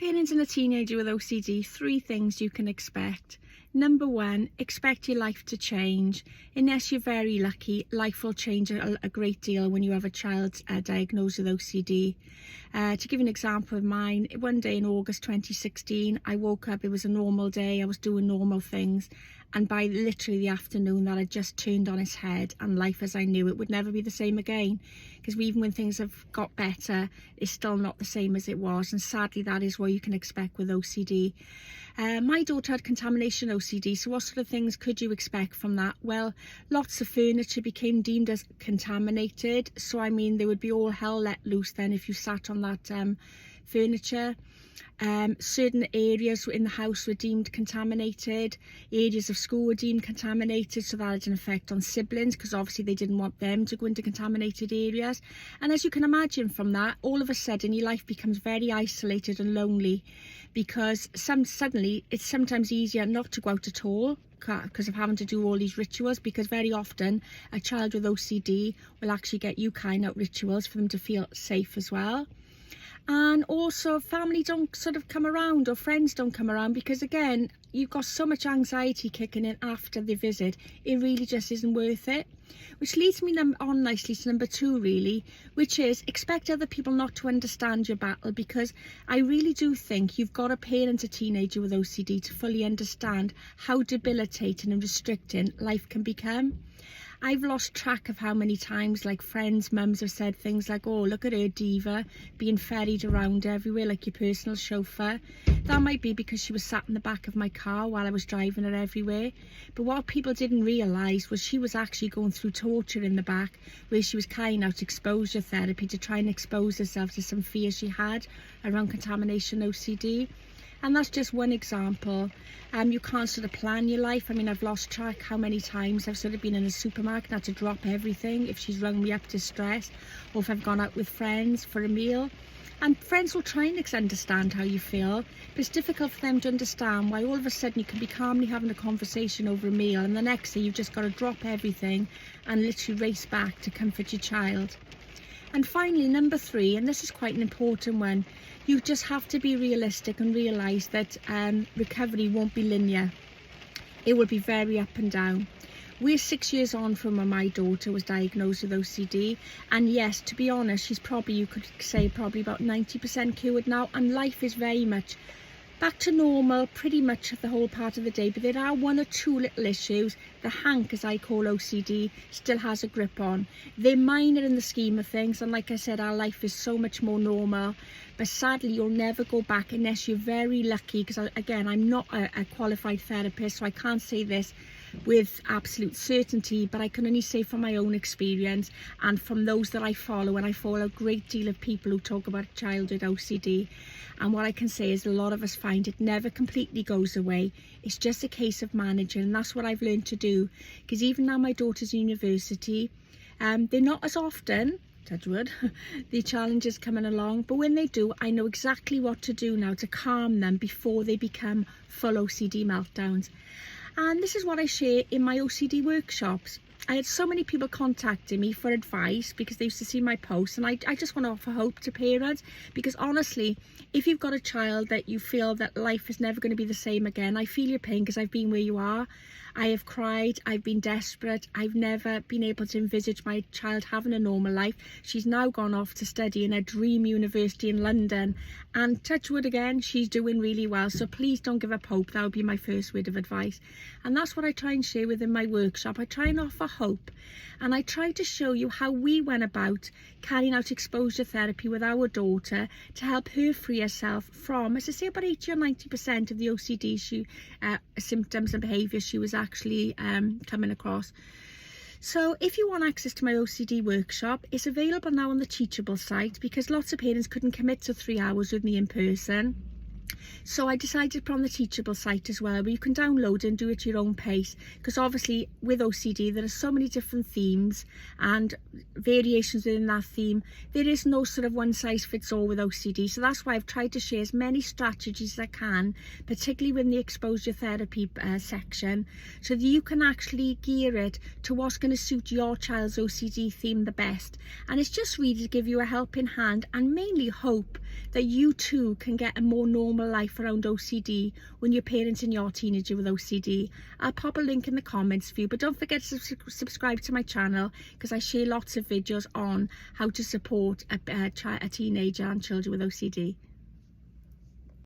Parenting a teenager with OCD, 3 things you can expect. Number 1, expect your life to change. Unless you're very lucky, life will change a great deal when you have a child diagnosed with OCD. To give you an example of mine, one day in August 2016, I woke up, it was a normal day, I was doing normal things, and by literally the afternoon that had just turned on its head, and life as I knew it would never be the same again, because even when things have got better, it's still not the same as it was, and sadly that is what you can expect with OCD. My daughter had contamination OCD, so what sort of things could you expect from that? Well, lots of furniture became deemed as contaminated, so I mean there would be all hell let loose then if you sat on that furniture. Certain areas in the house were deemed contaminated, areas of school were deemed contaminated, so that had an effect on siblings because obviously they didn't want them to go into contaminated areas. And as you can imagine from that, all of a sudden your life becomes very isolated and lonely, because suddenly it's sometimes easier not to go out at all because of having to do all these rituals, because very often a child with OCD will actually get you carrying out rituals for them to feel safe as well. And also family don't sort of come around, or friends don't come around, because again you've got so much anxiety kicking in after the visit, it really just isn't worth it. Which leads me on nicely to number 2 really, which is expect other people not to understand your battle, because I really do think you've got to parent a teenager with OCD to fully understand how debilitating and restricting life can become. I've lost track of how many times like friends, mums have said things like, oh, look at her diva, being ferried around everywhere like your personal chauffeur. That might be because she was sat in the back of my car while I was driving her everywhere. But what people didn't realise was she was actually going through torture in the back, where she was carrying out exposure therapy to try and expose herself to some fears she had around contamination OCD. And that's just one example. You can't sort of plan your life. I mean, I've lost track how many times I've sort of been in a supermarket and had to drop everything if she's rung me up distressed, or if I've gone out with friends for a meal. And friends will try and understand how you feel, but it's difficult for them to understand why all of a sudden you can be calmly having a conversation over a meal, and the next thing you've just got to drop everything and literally race back to comfort your child. And finally, number 3, and this is quite an important one, you just have to be realistic and realise that recovery won't be linear. It will be very up and down. We're 6 years on from when my daughter was diagnosed with OCD, and yes, to be honest, she's probably, you could say, probably about 90% cured now, and life is very much back to normal pretty much the whole part of the day. But there are 1 or 2 little issues the hank, as I call OCD, still has a grip on. They're minor in the scheme of things, and like I said, our life is so much more normal, but sadly you'll never go back unless you're very lucky, because again, I'm not a qualified therapist, so I can't say this with absolute certainty, but I can only say from my own experience and from those that I follow, and I follow a great deal of people who talk about childhood OCD, and what I can say is a lot of us find it never completely goes away. It's just a case of managing, and that's what I've learned to do, because even now my daughter's in university, they're not as often, touch wood, the challenges coming along, but when they do, I know exactly what to do now to calm them before they become full OCD meltdowns. And this is what I share in my OCD workshops. I had so many people contacting me for advice because they used to see my posts, and I just want to offer hope to parents, because honestly, if you've got a child that you feel that life is never going to be the same again, I feel your pain, because I've been where you are. I have cried, I've been desperate, I've never been able to envisage my child having a normal life. She's now gone off to study in a dream university in London, and touch wood again, she's doing really well. So please don't give up hope. That would be my first word of advice. And that's what I try and share within my workshop. I try and offer hope, and I try to show you how we went about carrying out exposure therapy with our daughter to help her free herself from, as I say, about 80 or 90% of the OCD symptoms and behaviours she was actually coming across. So if you want access to my OCD workshop, it's available now on the Teachable site, because lots of parents couldn't commit to 3 hours with me in person. So I decided to put on the Teachable site as well, where you can download and do it at your own pace, because obviously with OCD there are so many different themes and variations within that theme. There is no sort of one size fits all with OCD, so that's why I've tried to share as many strategies as I can, particularly within the exposure therapy section, so that you can actually gear it to what's going to suit your child's OCD theme the best. And it's just really to give you a helping hand, and mainly hope that you too can get a more normal normal life around OCD when you're parenting your teenager with OCD. I'll pop a link in the comments for you, but don't forget to subscribe to my channel, because I share lots of videos on how to support a teenager and children with OCD.